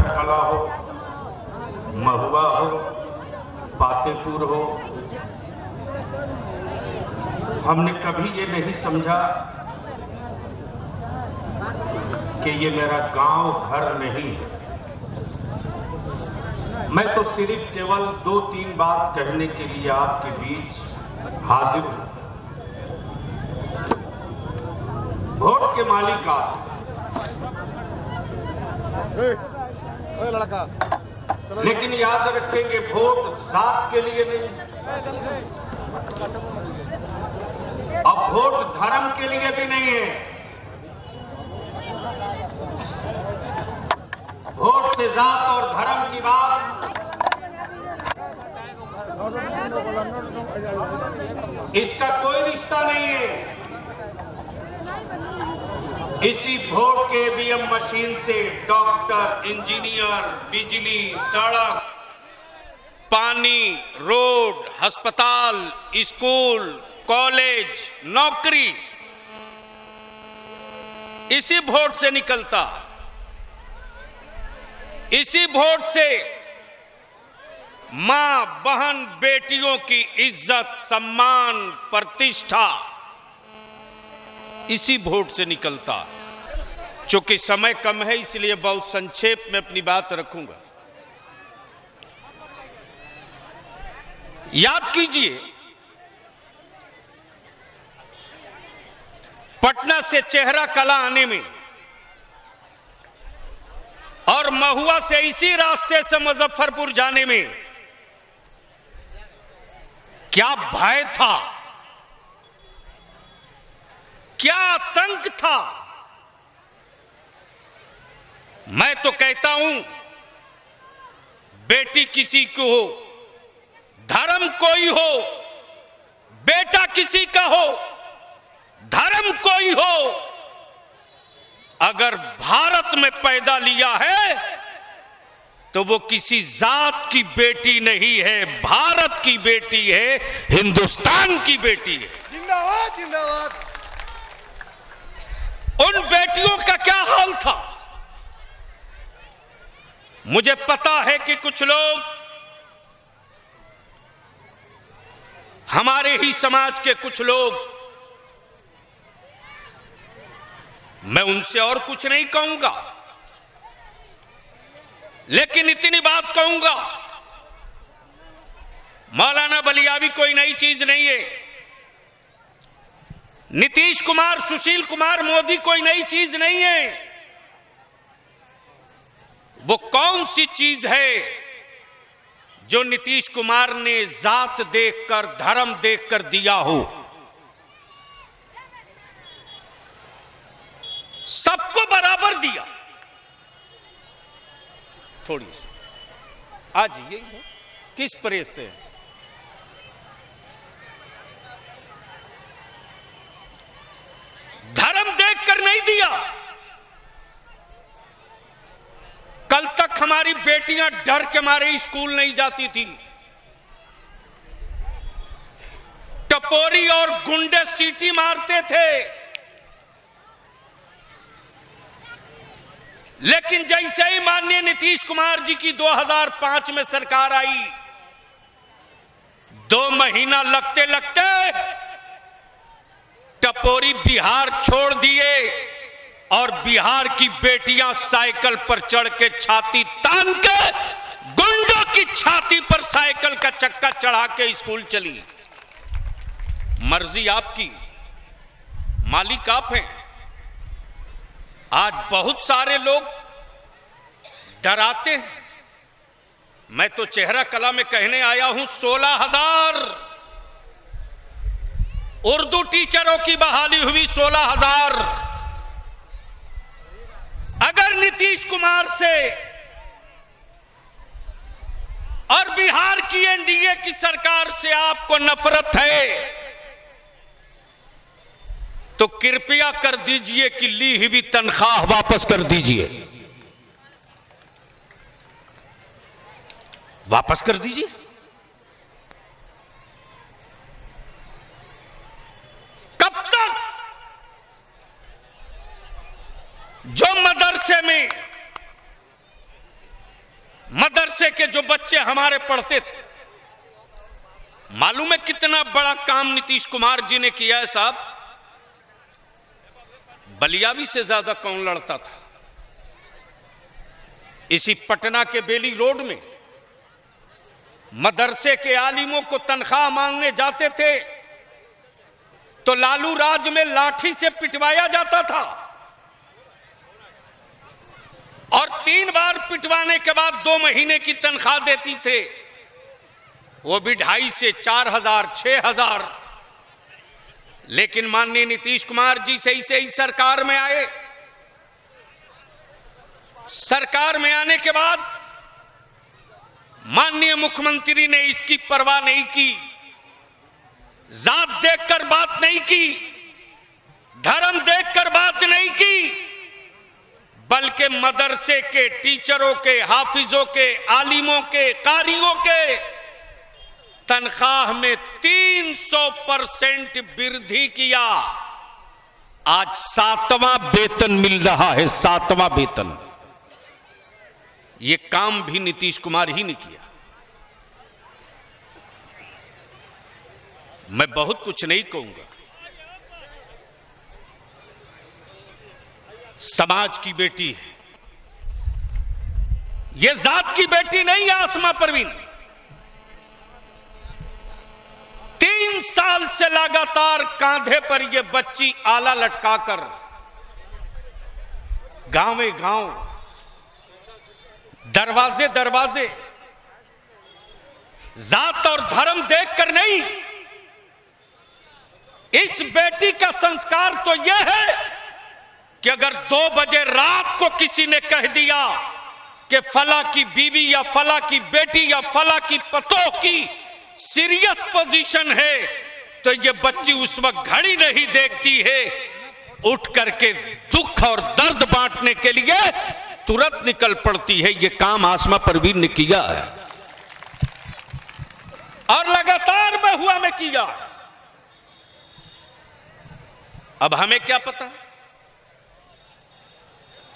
कला हो, महुआ हो, पातेपुर हो, हमने कभी ये नहीं समझा कि ये मेरा गांव घर नहीं है। मैं तो सिर्फ केवल 2-3 बात कहने के लिए आपके बीच हाजिर हूं। वोट के मालिक आप, लड़का, लेकिन याद रखेंगे वोट जात के लिए नहीं, अब वोट धर्म के लिए भी नहीं है। वोट से जात और धर्म की बात इसका कोई रिश्ता नहीं है। इसी वोट के ईवीएम मशीन से डॉक्टर, इंजीनियर, बिजली, सड़क, पानी, रोड, अस्पताल, स्कूल, कॉलेज, नौकरी इसी वोट से निकलता। इसी वोट से मां, बहन, बेटियों की इज्जत, सम्मान, प्रतिष्ठा इसी वोट से निकलता। चूंकि समय कम है इसलिए बहुत संक्षेप में अपनी बात रखूंगा। याद कीजिए, पटना से चेहरा कला आने में और महुआ से इसी रास्ते से मुजफ्फरपुर जाने में क्या भय था, क्या आतंक था। मैं तो कहता हूं, बेटी किसी को हो, धर्म कोई हो, बेटा किसी का हो, धर्म कोई हो, अगर भारत में पैदा लिया है तो वो किसी जात की बेटी नहीं है, भारत की बेटी है, हिंदुस्तान की बेटी है। जिंदाबाद जिंदाबाद। उन बेटियों का क्या हाल था? मुझे पता है कि कुछ लोग, हमारे ही समाज के कुछ लोग, मैं उनसे और कुछ नहीं कहूंगा, लेकिन इतनी बात कहूंगा, मौलाना बलियावी कोई नई चीज नहीं है, नीतीश कुमार, सुशील कुमार मोदी कोई नई चीज नहीं है। वो कौन सी चीज है जो नीतीश कुमार ने जात देखकर, धर्म देखकर दिया हो? सबको बराबर दिया। थोड़ी सी आज यही है, किस प्रेस से धर्म देखकर नहीं दिया। कल तक हमारी बेटियां डर के मारे स्कूल नहीं जाती थी, टपोरी और गुंडे सीटी मारते थे, लेकिन जैसे ही माननीय नीतीश कुमार जी की 2005 में सरकार आई, 2 महीना लगते लगते टपोरी बिहार छोड़ दिए और बिहार की बेटियां साइकिल पर चढ़ के, छाती तान के, गुंडों की छाती पर साइकिल का चक्का चढ़ा के स्कूल चली। मर्जी आपकी, मालिक आप हैं। आज बहुत सारे लोग डराते हैं। मैं तो चेहरा कला में कहने आया हूं, 16,000 उर्दू टीचरों की बहाली हुई, 16,000। अगर नीतीश कुमार से और बिहार की एनडीए की सरकार से आपको नफरत है तो कृपया कर दीजिए कि ली हुई तनख्वाह वापस कर दीजिए, वापस कर दीजिए। कब तक जो मदरसे में मदरसे के जो बच्चे हमारे पढ़ते थे, मालूम है कितना बड़ा काम नीतीश कुमार जी ने किया है साहब। बलियावी से ज्यादा कौन लड़ता था? इसी पटना के बेली रोड में मदरसे के आलिमों को तनख्वाह मांगने जाते थे तो लालू राज में लाठी से पिटवाया जाता था, और 3 बार पिटवाने के बाद 2 महीने की तनख्वाह देती थे, वो भी 2.5 से 4,000 6,000। लेकिन माननीय नीतीश कुमार जी से ही सरकार में आए। सरकार में आने के बाद माननीय मुख्यमंत्री ने इसकी परवाह नहीं की, जात देखकर बात नहीं की, धर्म देखकर बात नहीं की, बल्कि मदरसे के टीचरों के, हाफिजों के, आलिमों के, कारियों के तनख्वाह में 300% वृद्धि किया। आज 7वां वेतन मिल रहा है, 7वां वेतन। यह काम भी नीतीश कुमार ही ने किया। मैं बहुत कुछ नहीं कहूंगा। समाज की बेटी है, यह जात की बेटी नहीं है। आसमा परवीन 3 साल से लगातार कांधे पर यह बच्ची आला लटकाकर गांवे गांव, दरवाजे दरवाजे, जात और धर्म देखकर नहीं, इस बेटी का संस्कार तो यह है कि अगर 2 बजे रात को किसी ने कह दिया कि फला की बीवी या फला की बेटी या फला की पतोह की सीरियस पोजीशन है, तो ये बच्ची उस वक्त घड़ी नहीं देखती है, उठ करके दुख और दर्द बांटने के लिए तुरंत निकल पड़ती है। ये काम आसमा परवीन ने किया है और लगातार हुआ में किया। अब हमें क्या पता,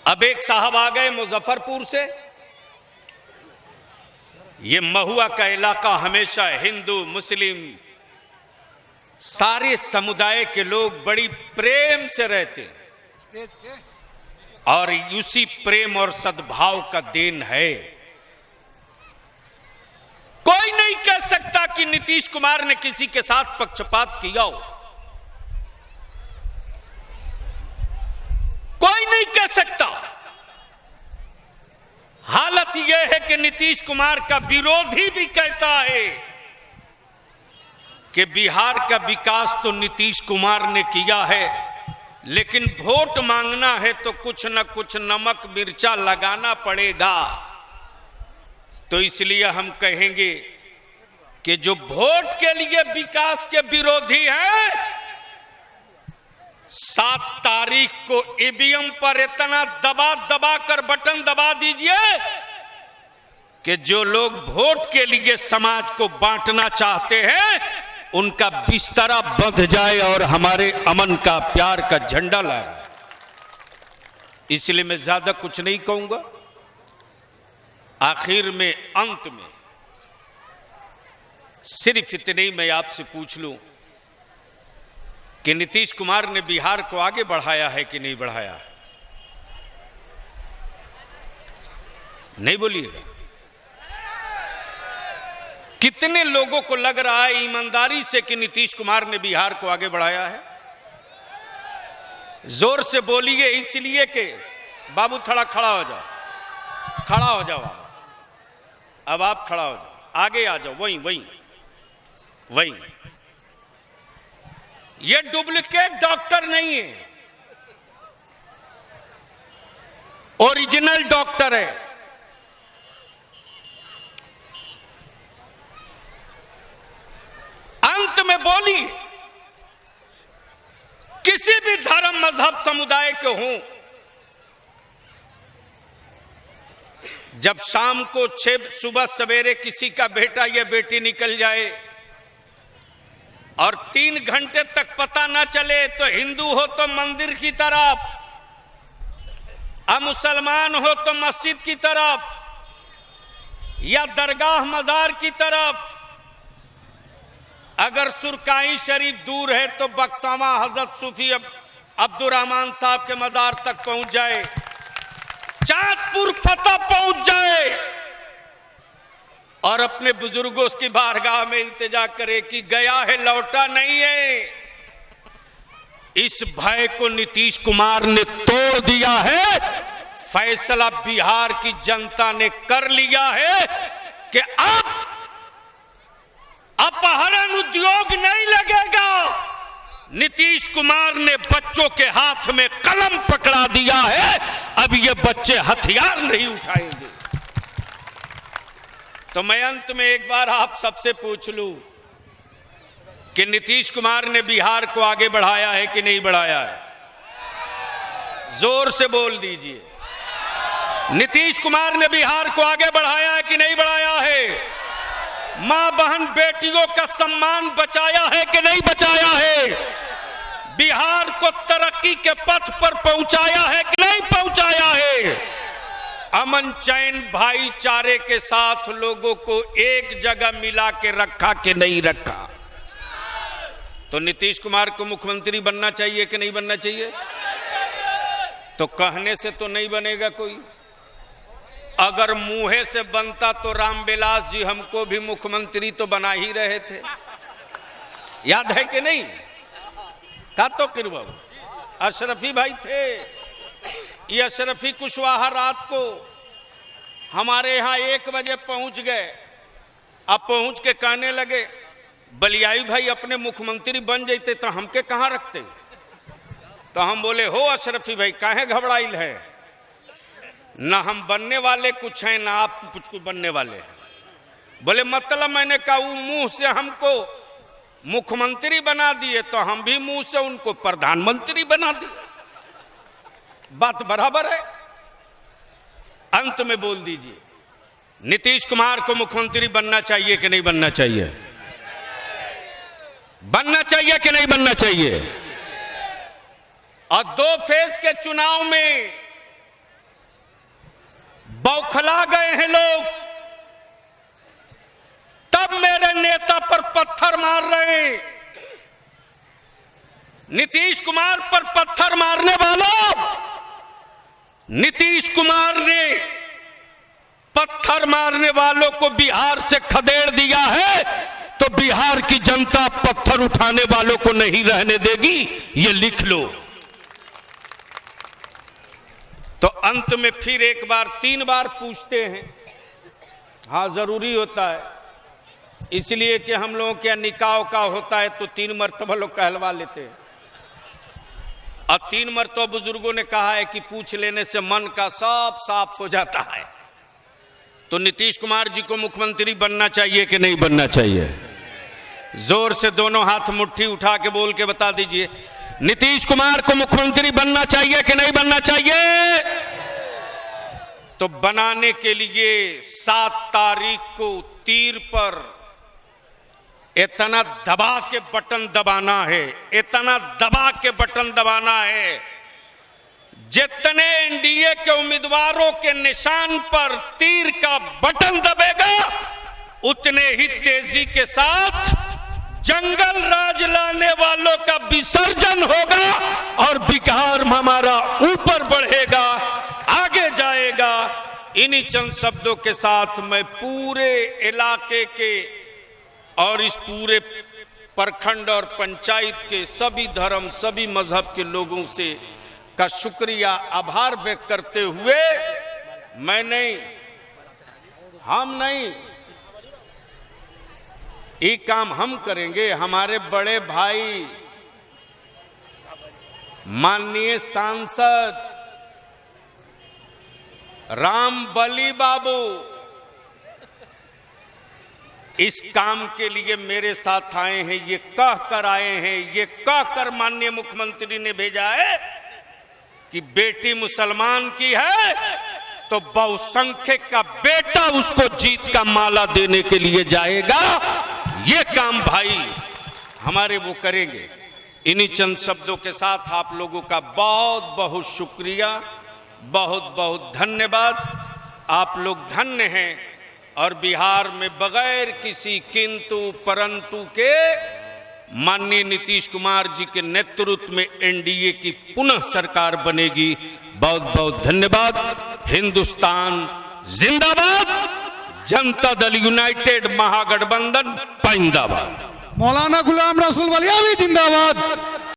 अब एक साहब आ गए मुजफ्फरपुर से। ये महुआ का इलाका हमेशा हिंदू मुस्लिम सारे समुदाय के लोग बड़ी प्रेम से रहते हैं, और उसी प्रेम और सद्भाव का देन है। कोई नहीं कह सकता कि नीतीश कुमार ने किसी के साथ पक्षपात किया हो, कोई नहीं कह सकता। हालत यह है कि नीतीश कुमार का विरोधी भी कहता है कि बिहार का विकास तो नीतीश कुमार ने किया है, लेकिन वोट मांगना है तो कुछ न कुछ नमक मिर्चा लगाना पड़ेगा। तो इसलिए हम कहेंगे कि जो वोट के लिए विकास के विरोधी हैं, 7 तारीख को ईवीएम पर इतना दबा दबा कर बटन दबा दीजिए कि जो लोग वोट के लिए समाज को बांटना चाहते हैं उनका बिस्तरा बंध जाए और हमारे अमन का, प्यार का झंडा लाए। इसलिए मैं ज्यादा कुछ नहीं कहूंगा। आखिर में, अंत में सिर्फ इतने ही मैं आपसे पूछ लूं कि नीतीश कुमार ने बिहार को आगे बढ़ाया है कि नहीं बढ़ाया? नहीं बोलिएगा। कितने लोगों को लग रहा है ईमानदारी से कि नीतीश कुमार ने बिहार को आगे बढ़ाया है? जोर से बोलिए, इसलिए कि बाबू थोड़ा खड़ा हो जाओ, खड़ा हो जाओ। अब आप खड़ा हो जाओ, आगे आ जाओ, वहीं। ये डुप्लीकेट डॉक्टर नहीं है, ओरिजिनल डॉक्टर है। अंत में बोली, किसी भी धर्म मजहब समुदाय के हों, जब शाम को 6 सुबह सवेरे किसी का बेटा या बेटी निकल जाए और 3 घंटे तक पता ना चले, तो हिंदू हो तो मंदिर की तरफ, मुसलमान हो तो मस्जिद की तरफ, या दरगाह मजार की तरफ। अगर सुरकाई शरीफ दूर है तो बक्सावा हजरत सूफी अब्दुर्रहमान साहब के मजार तक पहुंच जाए, चांदपुर फतह पहुंच जाए और अपने बुजुर्गों की बारगाह में इल्तिजा करे कि गया है लौटा नहीं है। इस भय को नीतीश कुमार ने तोड़ दिया है। फैसला बिहार की जनता ने कर लिया है कि अब अपहरण उद्योग नहीं लगेगा। नीतीश कुमार ने बच्चों के हाथ में कलम पकड़ा दिया है, अब ये बच्चे हथियार नहीं उठाएंगे। तो मैं अंत में एक बार आप सबसे पूछ लूं कि नीतीश कुमार ने बिहार को आगे बढ़ाया है कि नहीं बढ़ाया है? जोर से बोल दीजिए। नीतीश कुमार ने बिहार को आगे बढ़ाया है कि नहीं बढ़ाया है? मां बहन बेटियों का सम्मान बचाया है कि नहीं बचाया है? बिहार को तरक्की के पथ पर पहुंचाया है कि नहीं पहुंचाया है? अमन चैन भाईचारे के साथ लोगों को एक जगह मिला के रखा कि नहीं रखा? तो नीतीश कुमार को मुख्यमंत्री बनना चाहिए कि नहीं बनना चाहिए? तो कहने से तो नहीं बनेगा कोई। अगर मुंहे से बनता तो रामविलास जी हमको भी मुख्यमंत्री तो बना ही रहे थे, याद है कि नहीं? का तो किरबाबू अशरफी भाई थे। ये अशरफी कुशवाहा रात को हमारे यहाँ 1 बजे पहुंच गए। अब पहुंच के कहने लगे बलियाई भाई अपने मुख्यमंत्री बन जाते तो हमके कहाँ रखते? तो हम बोले हो अशरफी भाई काहे घबराइल है, ना हम बनने वाले कुछ हैं ना आप कुछ बनने वाले हैं। बोले मतलब मैंने कहा वो मुंह से हमको मुख्यमंत्री बना दिए तो हम भी मुंह से उनको प्रधानमंत्री बना दिए, बात बराबर है। अंत में बोल दीजिए नीतीश कुमार को मुख्यमंत्री बनना चाहिए कि नहीं बनना चाहिए? बनना चाहिए कि नहीं बनना चाहिए? और 2 फेज के चुनाव में बौखला गए हैं लोग, तब मेरे नेता पर पत्थर मार रहे हैं। नीतीश कुमार पर पत्थर मारने वालों, नीतीश कुमार ने पत्थर मारने वालों को बिहार से खदेड़ दिया है तो बिहार की जनता पत्थर उठाने वालों को नहीं रहने देगी, ये लिख लो। तो अंत में फिर एक बार 3 बार पूछते हैं, हाँ जरूरी होता है इसलिए कि हम लोगों के निकाह का होता है तो 3 मरतबा लोग कहलवा लेते हैं। और 3 मरतबा बुजुर्गों ने कहा है कि पूछ लेने से मन का सब साफ हो जाता है। तो नीतीश कुमार जी को मुख्यमंत्री बनना चाहिए कि नहीं बनना चाहिए? जोर से दोनों हाथ मुट्ठी उठा के बोल के बता दीजिए नीतीश कुमार को मुख्यमंत्री बनना चाहिए कि नहीं बनना चाहिए? तो बनाने के लिए 7 तारीख को तीर पर इतना दबा के बटन दबाना है, इतना दबा के बटन दबाना है जितने एनडीए के उम्मीदवारों के निशान पर तीर का बटन दबेगा उतने ही तेजी के साथ जंगल राज लाने वालों का विसर्जन होगा और बिहार हमारा ऊपर बढ़ेगा, आगे जाएगा। इन्हीं चंद शब्दों के साथ मैं पूरे इलाके के और इस पूरे प्रखंड और पंचायत के सभी धर्म सभी मजहब के लोगों से का शुक्रिया आभार व्यक्त करते हुए मैं नहीं, हम नहीं, ये काम हम करेंगे। हमारे बड़े भाई माननीय सांसद राम बली बाबू इस काम के लिए मेरे साथ आए हैं, ये कह कर आए हैं, ये कह कर माननीय मुख्यमंत्री ने भेजा है कि बेटी मुसलमान की है तो बहुसंख्यक का बेटा उसको जीत का माला देने के लिए जाएगा। ये काम भाई हमारे वो करेंगे। इन्हीं चंद शब्दों के साथ आप लोगों का बहुत बहुत शुक्रिया, बहुत बहुत धन्यवाद। आप लोग धन्य हैं और बिहार में बगैर किसी किंतु परंतु के माननीय नीतीश कुमार जी के नेतृत्व में एनडीए की पुनः सरकार बनेगी। बहुत बहुत धन्यवाद। हिंदुस्तान जिंदाबाद, जनता दल यूनाइटेड महागठबंधन पाइंदाबाद। मौलाना गुलाम रसूल वलिया भी जिंदाबाद।